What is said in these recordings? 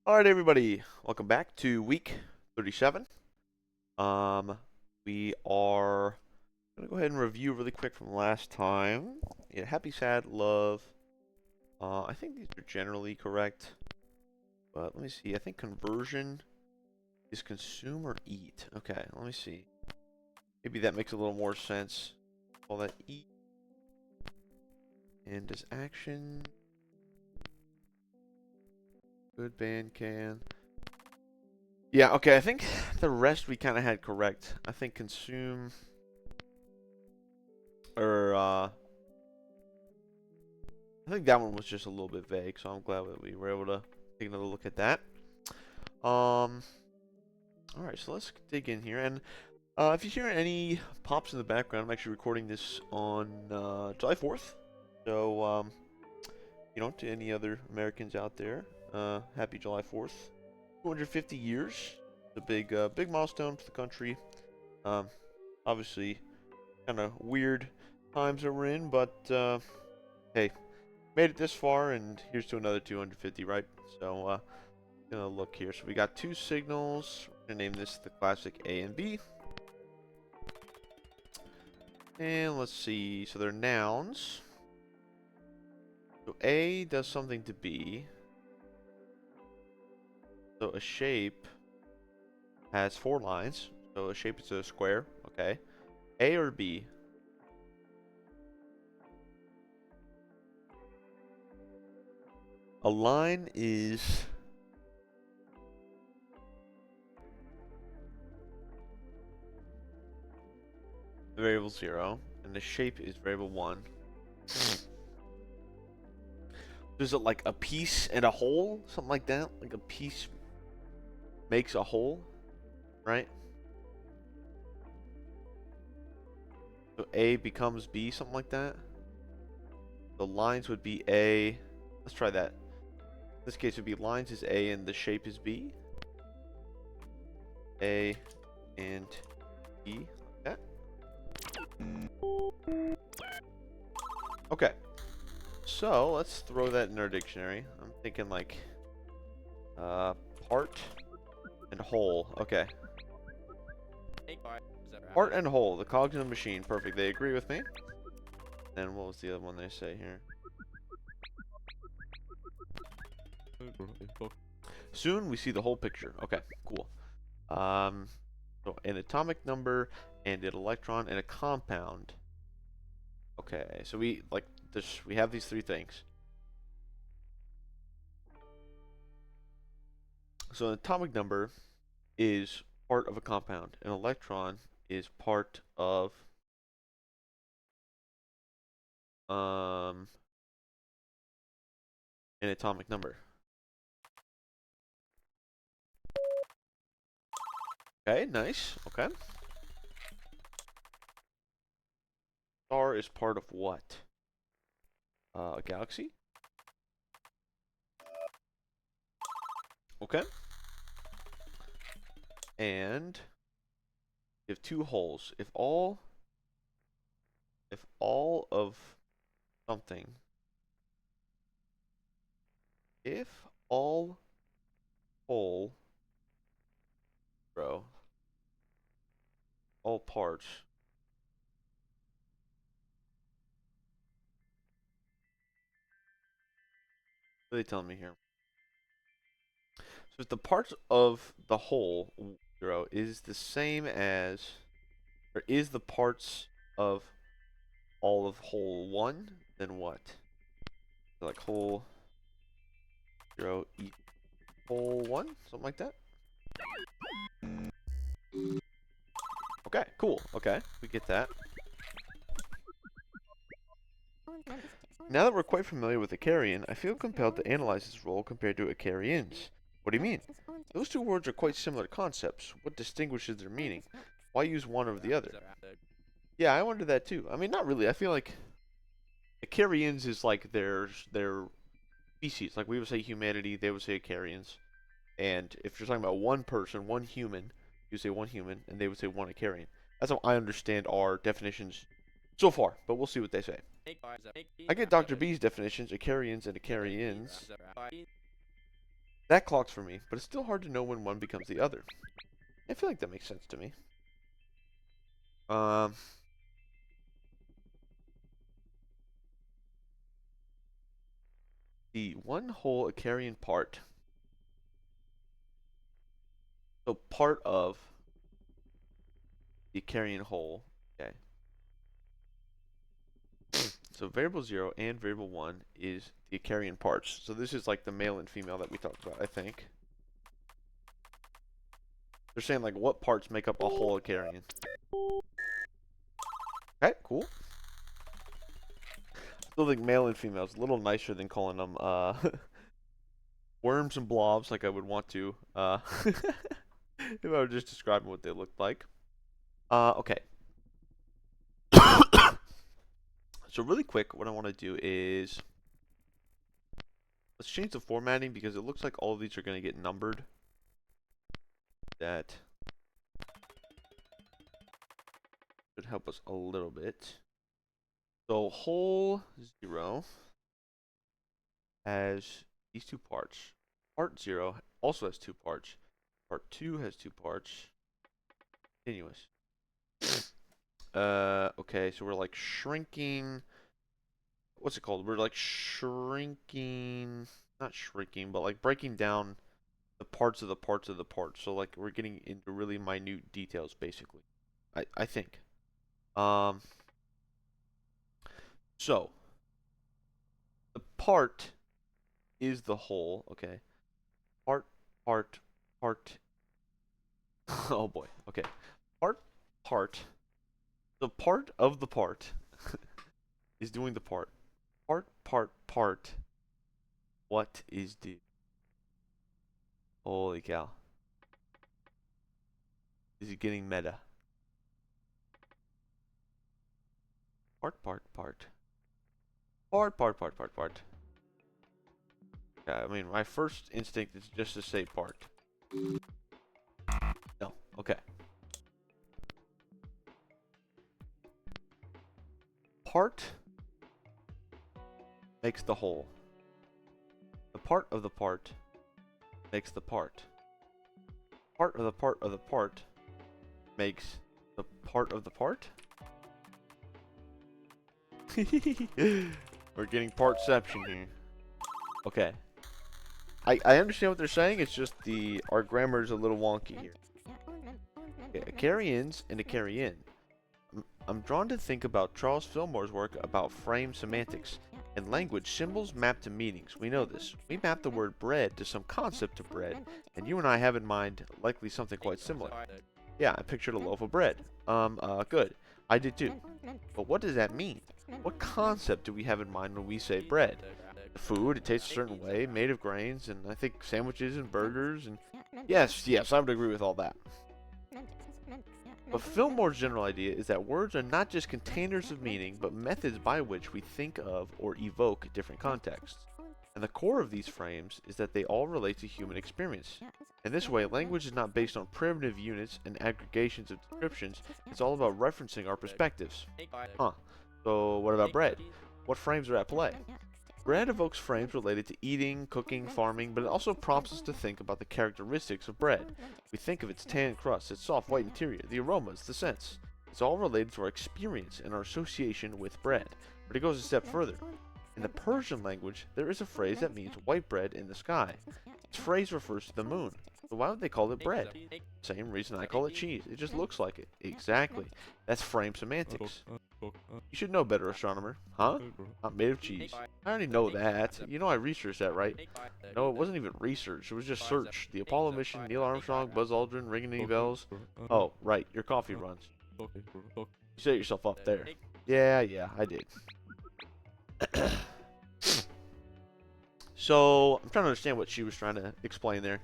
All right, everybody, welcome back to week 37. We are gonna go ahead and review really quick from last time. Yeah, happy, sad, love. I think these are generally correct, but let me see. I think conversion is consume or eat. Okay, let me see. Maybe that makes a little more sense. Call that eat. And does action good band can. Yeah, okay, I think the rest we kind of had correct. I think consume or I think that one was just a little bit vague, so I'm glad that we were able to take another look at that. All right, so let's dig in here. And if you hear any pops in the background, I'm actually recording this on July 4th. So, to any other Americans out there, happy July 4th. 250 years. It's a big milestone for the country. Um, Obviously, kind of weird times that we're in, but hey, made it this far, and here's to another 250, right? So, gonna look here. So we got two signals. We're gonna name this the classic A and B. And let's see. So they're nouns. So A does something to B. So a shape has 4 lines. So a shape is a square. Okay. A or B? A line is variable 0, and the shape is variable 1. Is it like a piece and a whole? Something like that? Like a piece makes a whole, right? So A becomes B, something like that? The lines would be A. Let's try that. In this case, it would be lines is A and the shape is B. A and B, like that. Okay. So let's throw that in our dictionary. I'm thinking like part and whole. Okay. Part and whole, the cogs in a machine. Perfect. They agree with me. And what was the other one they say here? Soon we see the whole picture. Okay, cool. So an atomic number and an electron and a compound. Okay, so we like this. We have these 3 things. So an atomic number is part of a compound. An electron is part of an atomic number. Okay, nice. Okay. Star is part of what? A galaxy? Okay. And you have 2 holes. If all of something, if all whole, bro, all parts. What are they telling me here? So if the parts of the whole, 0, is the same as, or is the parts of all of whole 1, then what? So like whole 0 equals whole 1, something like that? Okay, cool. Okay, we get that. Now that we're quite familiar with aarian, I feel compelled to analyze its role compared to aarians. What do you mean? Those 2 words are quite similar concepts. What distinguishes their meaning? Why use one over the other? Yeah, I wonder that too. I mean, not really. I feel like aarians is like their species. Like we would say humanity, they would say aarians. And if you're talking about one person, one human, you say one human, and they would say one aarian. That's how I understand our definitions so far, but we'll see what they say. I get Dr. B's definitions, aarians and aarians. That clocks for me, but it's still hard to know when one becomes the other. I feel like that makes sense to me. The one whole aarian part. So part of the aarian whole. Okay. So variable 0 and variable 1 is the aarian parts. So this is like the male and female that we talked about, I think. They're saying like what parts make up a whole aarian. Okay, cool. Still think male and female is a little nicer than calling them worms and blobs like I would want to if I were just describing what they looked like. Okay. So really quick, what I want to do is let's change the formatting because it looks like all of these are going to get numbered. That should help us a little bit. So whole 0 has these two parts. Part 0 also has two parts. Part 2 has two parts. Continuous. Okay, so we're like shrinking. What's it called? We're like shrinking, not shrinking, but like breaking down the parts of the parts of the parts. So like we're getting into really minute details, basically. I think. So the part is the whole. Okay. Part. Oh boy. Okay. Part. The part of the part is doing the part. Part. What is due? Holy cow. Is it getting meta? Part. Yeah, I mean, my first instinct is just to say part. No. Okay. Part makes the whole. The part of the part makes the part. Part of the part of the part makes the part of the part? We're getting partception here. Okay. I understand what they're saying, it's just our grammar is a little wonky here. Okay, aarians and aarian. I'm drawn to think about Charles Fillmore's work about frame semantics. In language, symbols map to meanings. We know this. We map the word bread to some concept of bread, and you and I have in mind likely something quite similar. Yeah, I pictured a loaf of bread. Good. I did too. But what does that mean? What concept do we have in mind when we say bread? The food, it tastes a certain way, made of grains, and I think sandwiches and burgers, and yes, I would agree with all that. But Fillmore's general idea is that words are not just containers of meaning, but methods by which we think of or evoke different contexts. And the core of these frames is that they all relate to human experience. In this way, language is not based on primitive units and aggregations of descriptions, it's all about referencing our perspectives. Huh. So what about bread? What frames are at play? Bread evokes frames related to eating, cooking, farming, but it also prompts us to think about the characteristics of bread. We think of its tan crust, its soft white interior, the aromas, the scents. It's all related to our experience and our association with bread. But it goes a step further. In the Persian language, there is a phrase that means white bread in the sky. This phrase refers to the moon. So why would they call it bread? Same reason I call it cheese. It just looks like it. Exactly. That's frame semantics. You should know better, astronomer. Huh? Not made of cheese. I already know that. You know I researched that, right? No, it wasn't even research. It was just search. The Apollo mission, Neil Armstrong, Buzz Aldrin, ringing any bells? Oh, right. Your coffee runs. You set yourself up there. Yeah, I did. So, I'm trying to understand what she was trying to explain there.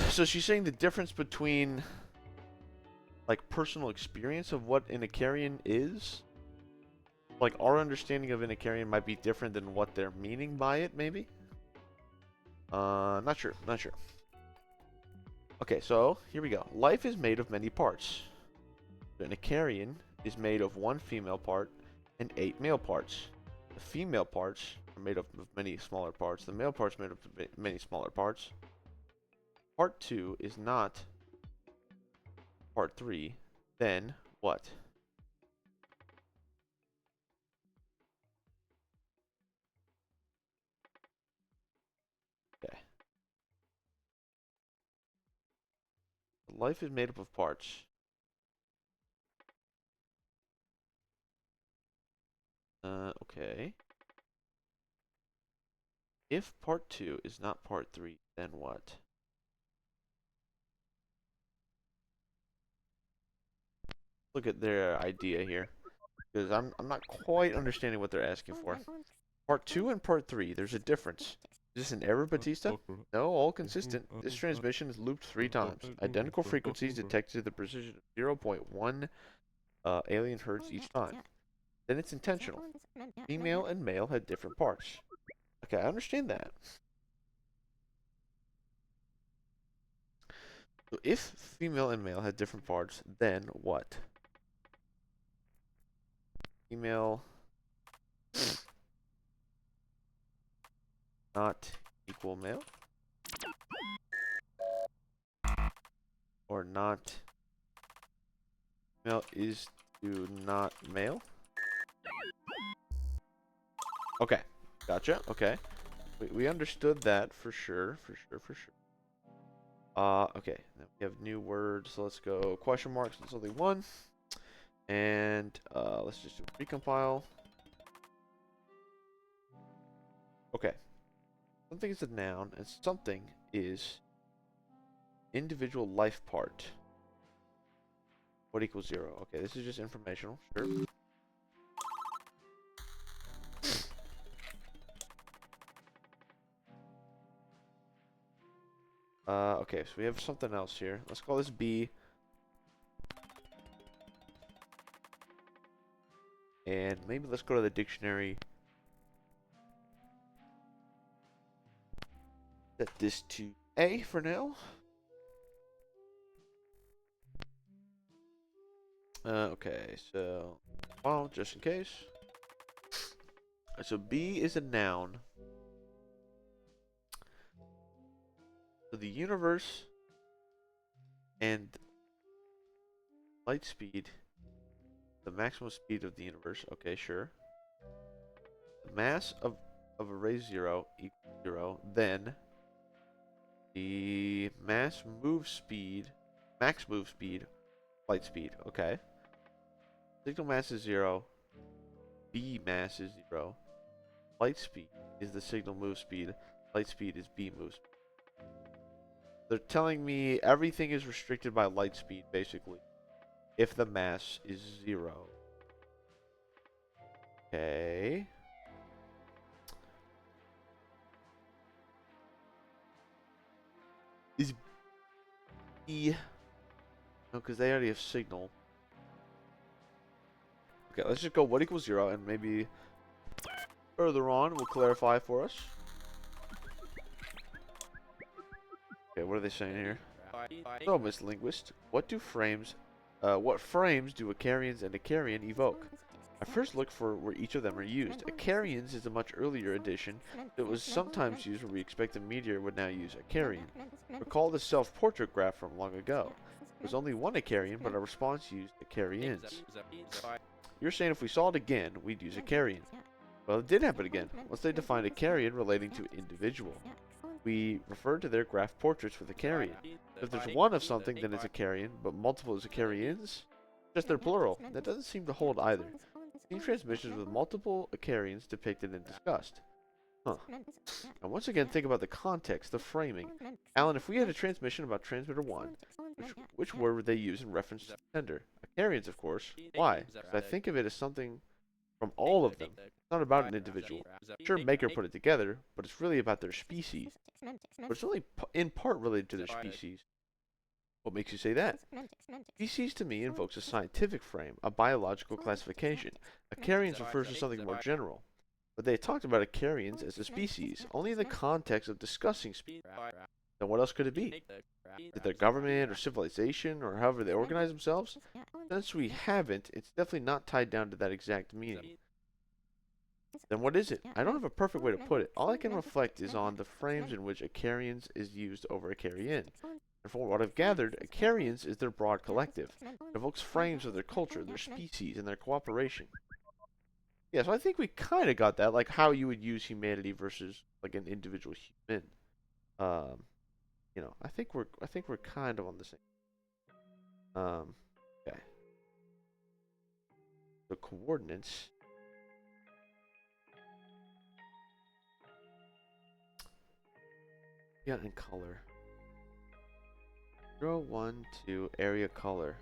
So she's saying the difference between like personal experience of what an aarian is, like our understanding of an aarian might be different than what they're meaning by it, maybe. Not sure. Okay, so here we go. Life is made of many parts. An aarian is made of one female part and 8 male parts. The female parts are are made up of many smaller parts. The male part's made up of many smaller parts. Part 2 is not part 3. Then what? Okay. Life is made up of parts. Okay. If part 2 is not part 3, then what? Look at their idea here. Because I'm not quite understanding what they're asking for. Part 2 and part 3, there's a difference. Is this an error, Batista? No, all consistent. This transmission is looped 3 times. Identical frequencies detected at the precision of 0.1 alien hertz each time. Then it's intentional. Female and male had different parts. Okay, I understand that. So if female and male had different parts, then what? Female not equal male? Or not male is to not male? Okay, gotcha, okay. We understood that for sure. Okay, now we have new words, so let's go question marks, there's only one. And, let's just do a recompile. Okay. Something is a noun, and something is individual life part. What equals 0? Okay, this is just informational, sure. Okay, so we have something else here. Let's call this B. And maybe let's go to the dictionary. Set this to A for now. Okay, so, well, just in case. So B is a noun. So the universe and light speed, the maximum speed of the universe. Okay, sure. The mass of a ray 0 equals 0. Then the mass move speed, max move speed, light speed. Okay. Signal mass is 0. B mass is 0. Light speed is the signal move speed. Light speed is B move speed. They're telling me everything is restricted by light speed, basically, if the mass is 0. Okay. Is B... No, because they already have signal. Okay, let's just go what equals 0, and maybe further on will clarify for us. Okay, what are they saying here? So, Miss Linguist, what frames do Acarians and Acarian evoke? I first looked for where each of them are used. Acarians is a much earlier addition that was sometimes used where we expect a meteor would now use Acarian. Recall the self-portrait graph from long ago. There was only one Acarian, but our response used Acarians. You're saying if we saw it again, we'd use Acarian. Well, it did happen again. Once they defined Acarian relating to individual. We referred to their graph portraits with Acarian. If there's one of something, then it's Acarian, but multiple is Acarians? Just their plural. That doesn't seem to hold either. Seen transmissions with multiple Acarians depicted and discussed. Huh. Now once again, think about the context, the framing. Alan, if we had a transmission about transmitter 1, which word would they use in reference to the sender? Acarians, of course. Why? Because I think of it as something from all of them. It's not about an individual. Sure, Maker put it together, but it's really about their species. But it's only in part related to their species. What makes you say that? Species to me invokes a scientific frame, a biological classification. Acarians refers to something more general. But they talked about Acarians as a species, only in the context of discussing species. Then what else could it be? Is it their government or civilization or however they organize themselves? Since we haven't, it's definitely not tied down to that exact meaning. Then what is it? I don't have a perfect way to put it. All I can reflect is on the frames in which Acarians is used over Acarian. And from what I've gathered, Acarians is their broad collective. It evokes frames of their culture, their species, and their cooperation. Yeah, so I think we kind of got that, like how you would use humanity versus like an individual human. Um, I think we're kind of on the same. Um, okay. The coordinates. Yeah, and color. 0, 1, 2, area color.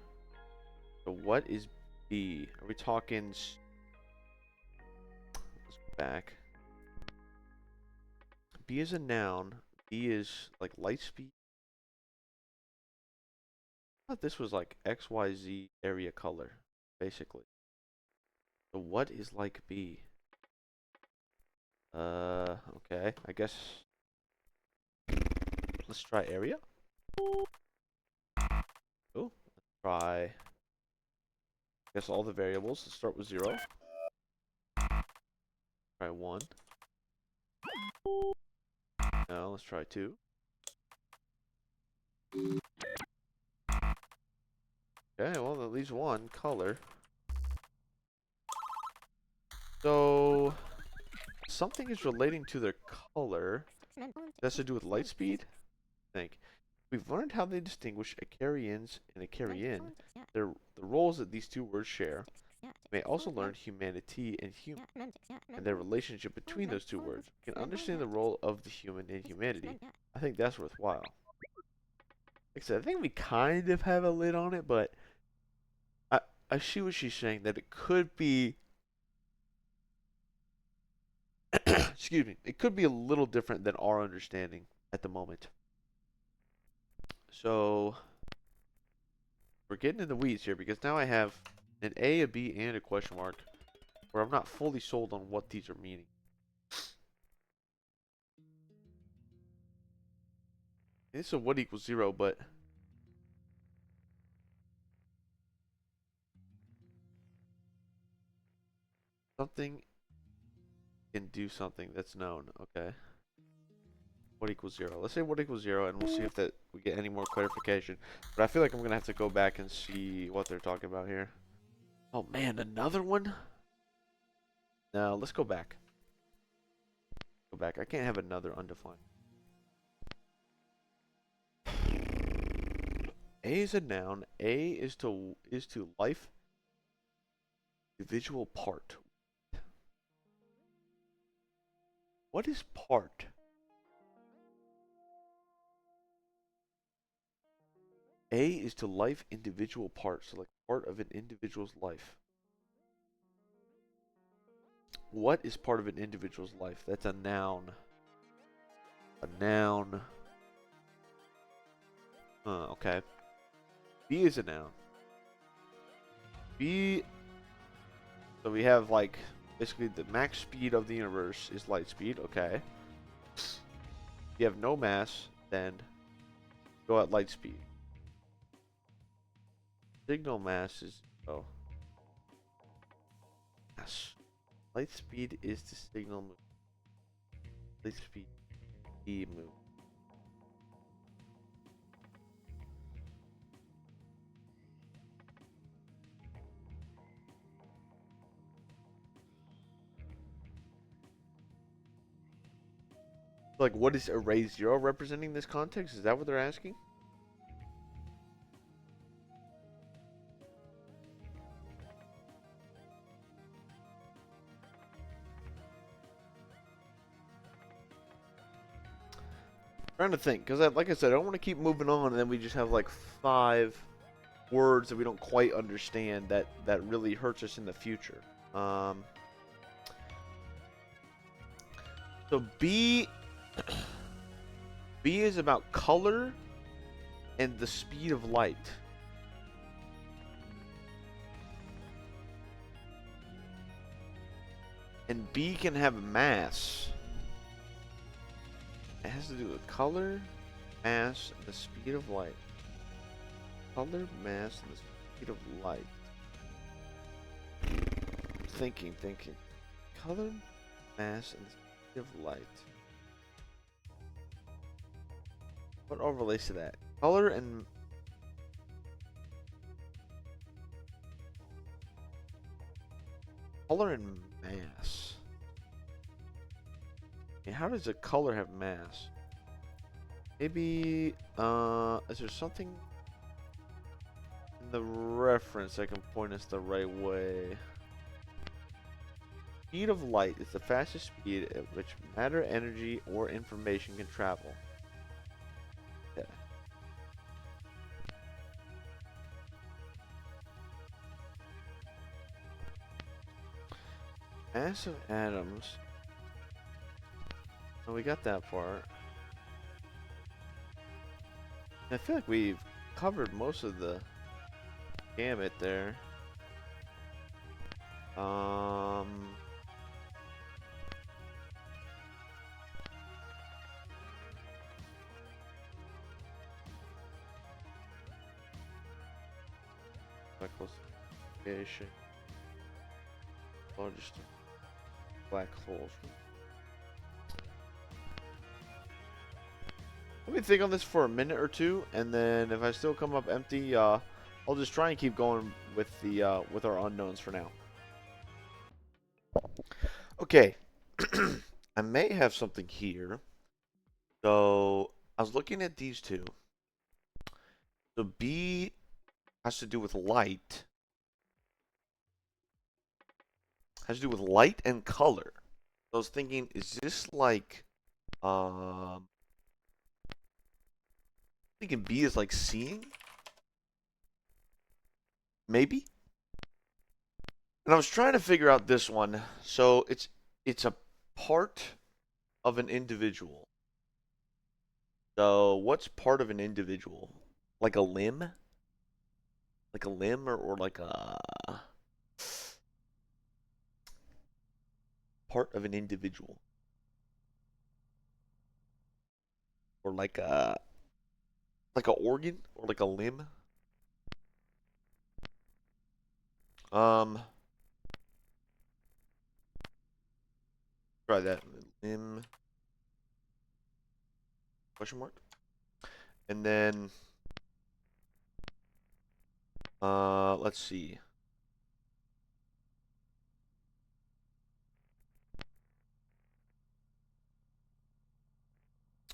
So what is B? Are we talking? Let's go back. B is a noun. B is like light speed. I thought this was like XYZ area color, basically. So what is like B? Okay. I guess let's try area. Oh, let's try. I guess all the variables. Let's start with 0. Try 1. No, let's try 2. Okay, well, at least one color. So something is relating to their color. That's to do with light speed, I think. We've learned how they distinguish Acarians and Acarian, the roles that these two words share. We may also learn humanity and human, and their relationship between those two words. We can understand the role of the human in humanity. I think that's worthwhile. Like I said, I think we kind of have a lid on it, but I see what she's saying, that it could be excuse me, it could be a little different than our understanding at the moment. So we're getting in the weeds here because now I have an A, a B, and a question mark where I'm not fully sold on what these are meaning. It's a what equals 0, but something can do something that's known. Okay. What equals 0? Let's say what equals 0, and we'll see if that we get any more clarification. But I feel like I'm gonna have to go back and see what they're talking about here. Oh man, another one? No, let's go back. Go back. I can't have another undefined. A is a noun. A is to life. Individual part. What is part? A is to life individual part. So like part of an individual's life. What is part of an individual's life? That's a noun. A noun. Okay. B is a noun. B. So we have like basically the max speed of the universe is light speed. Okay. If you have no mass, then go at light speed. Signal mass is 0. Mass. Light speed is the signal move. Light speed E move. Like, what is array 0 representing this context? Is that what they're asking? Trying to think, because like I said, I don't want to keep moving on, and then we just have like 5 words that we don't quite understand that really hurts us in the future. So B is about color and the speed of light. And B can have mass. It has to do with color, mass, and the speed of light. Color, mass, and the speed of light. Thinking. Color, mass and the speed of light. What all relates to that? Color and mass. Okay, how does a color have mass? Maybe is there something in the reference that can point us the right way? Speed of light is the fastest speed at which matter, energy, or information can travel. Okay. Mass of atoms. Oh, we got that far. I feel like we've covered most of the gamut there. Classification. Largest black holes. Let me think on this for a minute or two, and then if I still come up empty, I'll just try and keep going with the with our unknowns for now. Okay, I may have something here. So I was looking at these two. So B has to do with light. Has to do with light and color. So I was thinking, is this like thinking B is like seeing? Maybe? And I was trying to figure out this one. So it's a part of an individual. So what's part of an individual? Like a limb? Like a limb or like a part of an individual? Or like a organ or like a limb? Try that. Limb question mark. And then let's see.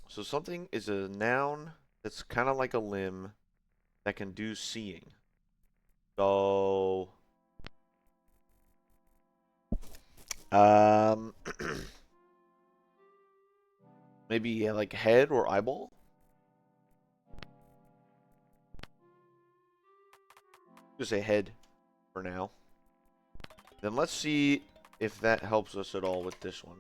So something is a noun that's kind of like a limb that can do seeing. So maybe like head or eyeball? Just say head for now. Then let's see if that helps us at all with this one.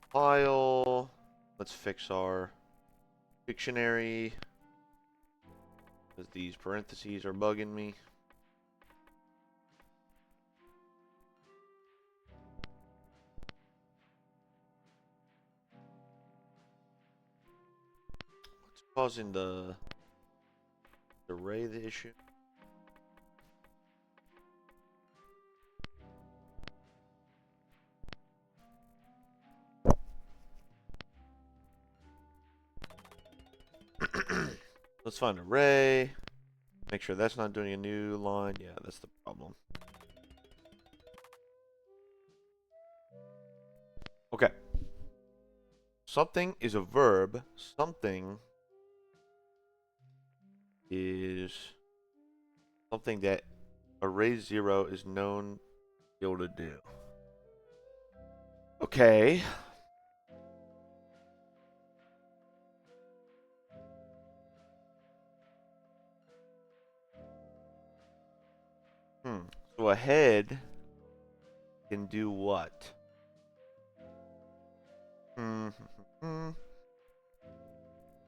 File. Let's fix our dictionary. Because these parentheses are bugging me. What's causing the array the issue? Let's find array. Make sure that's not doing a new line. Yeah, that's the problem. Okay. Something is a verb. Something is something that array 0 is known to be able to do. Okay. So a head can do what? Can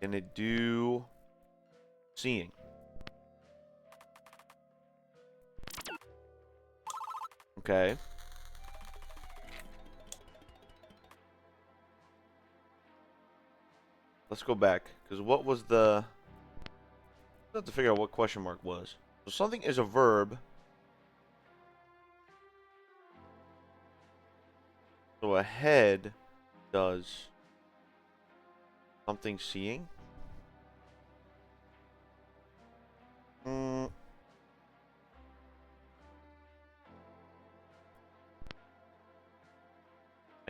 it do seeing? Okay. Let's go back, because what was the... I have to figure out what question mark was. So something is a verb. a head does something seeing. I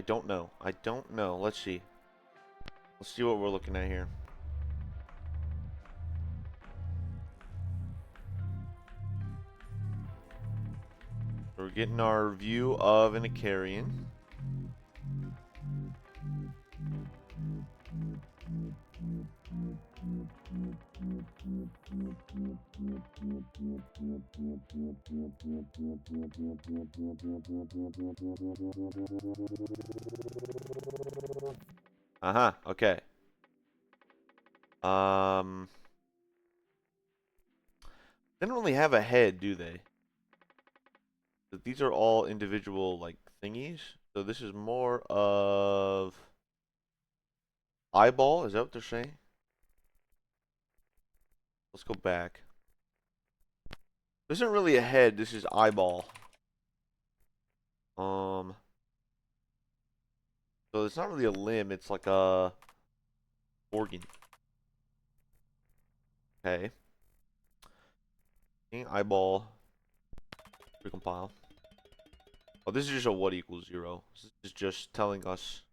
don't know. I don't know. Let's see. Let's see what we're looking at here. We're getting our view of an aarian. Okay. They don't really have a head, do they? But these are all individual, like, thingies. So this is more of eyeball. Is that what they're saying? Let's go back. This isn't really a head. This is eyeball. So it's not really a limb. It's like a organ. Okay. Eyeball. Recompile. Oh, this is just a what equals 0. This is just telling us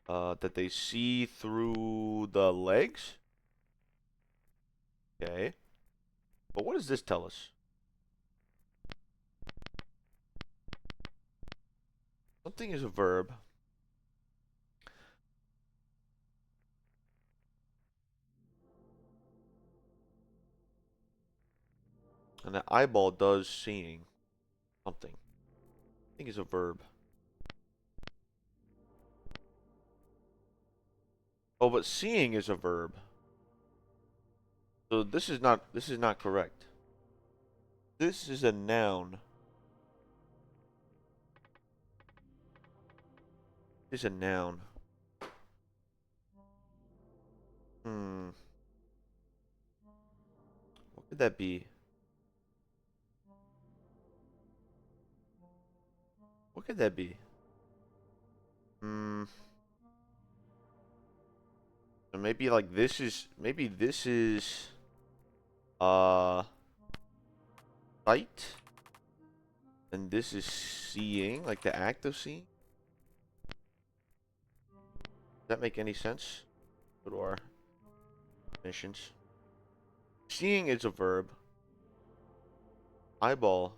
that they see through the legs. Okay. But what does this tell us? Something is a verb. And the eyeball does seeing something. I think it's a verb. Oh, but seeing is a verb. So this is not correct. This is a noun. This is a noun. What could that be? What could that be? So maybe like this is sight, and this is seeing, like the act of seeing. Does that make any sense? Go to our missions. Seeing is a verb. Eyeball.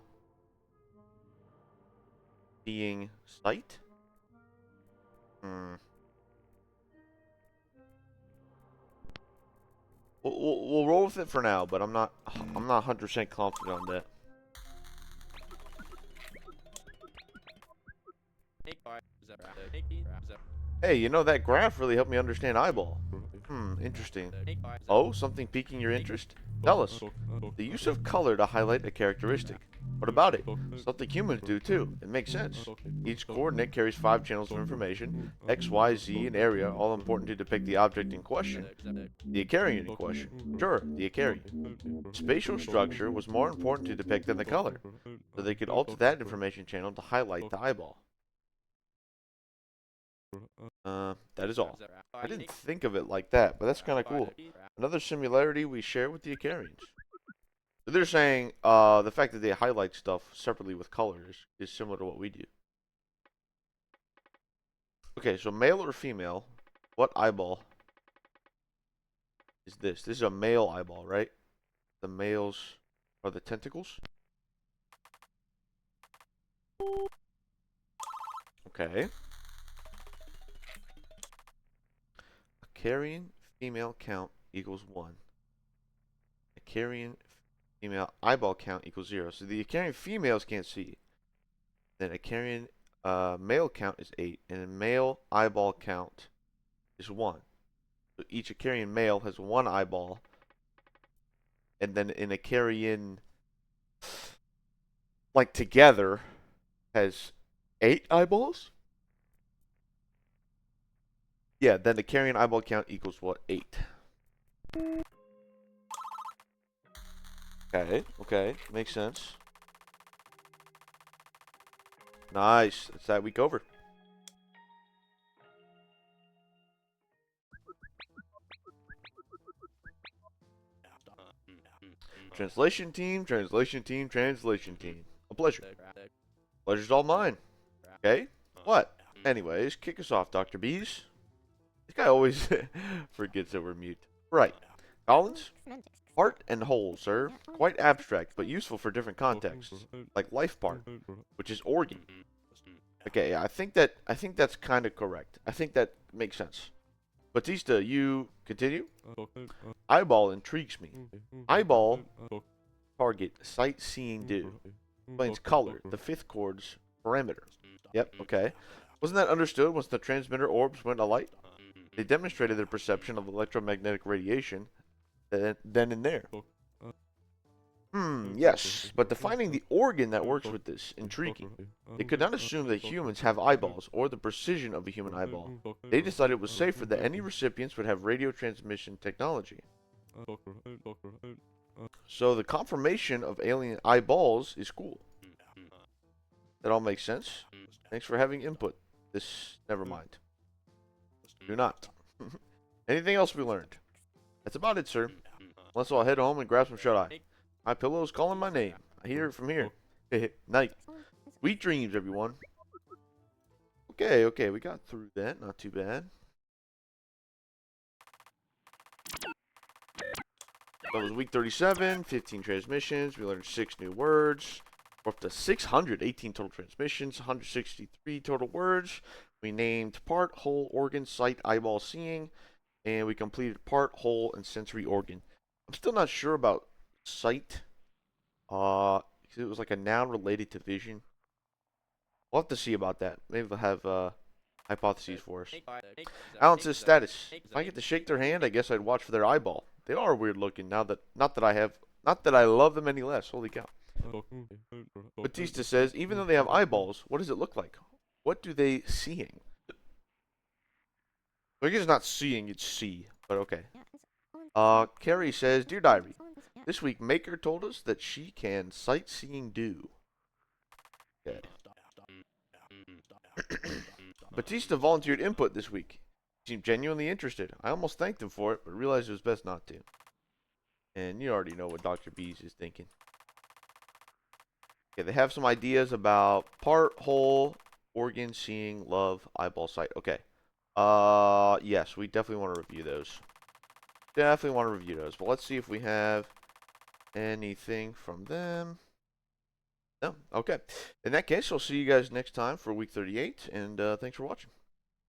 Seeing sight. We'll roll with it for now, but I'm not 100% confident on that. Hey, you know, that graph really helped me understand eyeball. Interesting. Oh, something piquing your interest? Tell us. The use of color to highlight a characteristic. What about it? Something humans do too. It makes sense. Each coordinate carries 5 channels of information. X, Y, Z, and area, all important to depict the object in question. The aarian in question. Sure, the aarian. Spatial structure was more important to depict than the color, so they could alter that information channel to highlight the eyeball. That is all. I didn't think of it like that, but that's kind of cool. Another similarity we share with the aarians. So they're saying the fact that they highlight stuff separately with colors is similar to what we do. Okay, so male or female, what eyeball is this? This is a male eyeball, right? The males are the tentacles. Okay. Aarian female count equals 1. Aarian female eyeball count equals 0. So the aarian females can't see. Then aarian male count is 8. And male eyeball count is 1. So each aarian male has 1 eyeball. And then an aarian, like together, has 8 eyeballs? Yeah, then the aarian eyeball count equals what? 8. Okay, makes sense. Nice. That's that week over. Translation team, translation team, translation team. A pleasure. Pleasure's all mine. Okay? What? Anyways, kick us off, Dr. Bees. This guy always forgets that we're mute. Right. Collins? Part and whole, sir. Quite abstract, but useful for different contexts. Like life part, which is organ. Okay, yeah, I think that's kind of correct. I think that makes sense. Batista, you continue? Eyeball intrigues me. Eyeball, target, sight, seeing, do. Explains color, the fifth chord's parameter. Yep, okay. Wasn't that understood once the transmitter orbs went alight? They demonstrated their perception of electromagnetic radiation then and there. Yes, but defining the organ that works with this, intriguing. They could not assume that humans have eyeballs, or the precision of a human eyeball. They decided it was safer that any recipients would have radio transmission technology. So the confirmation of alien eyeballs is cool. That all makes sense. Thanks for having input. This, never mind. Do not. Anything else we learned? That's about it, sir. Unless I'll head home and grab some shut-eye. My pillow's calling my name. I hear it from here. Night. Sweet dreams, everyone. Okay, we got through that. Not too bad. That was week 37, 15 transmissions. We learned 6 new words. We're up to 618 total transmissions, 163 total words. We named part, whole, organ, sight, eyeball, seeing. And we completed part, whole, and sensory organ. I'm still not sure about sight. Because it was like a noun related to vision. We'll have to see about that. Maybe they'll have hypotheses for us. Alan says status. If I get to shake their hand, I guess I'd watch for their eyeball. They are weird looking now that not that I love them any less. Holy cow. Batista says, even though they have eyeballs, what does it look like? What do they seeing? I guess it's not seeing, it's see, but okay. Carrie says, Dear Diary, this week Maker told us that she can sightseeing do. Okay. Batista volunteered input this week. He seemed genuinely interested. I almost thanked him for it, but realized it was best not to. And you already know what Dr. Bees is thinking. Okay, they have some ideas about part, whole, organ, seeing, love, eyeball, sight. Okay. Yes, we definitely want to review those. Definitely want to review those. But let's see if we have anything from them. No? Okay. In that case, I'll see you guys next time for week 38, and thanks for watching.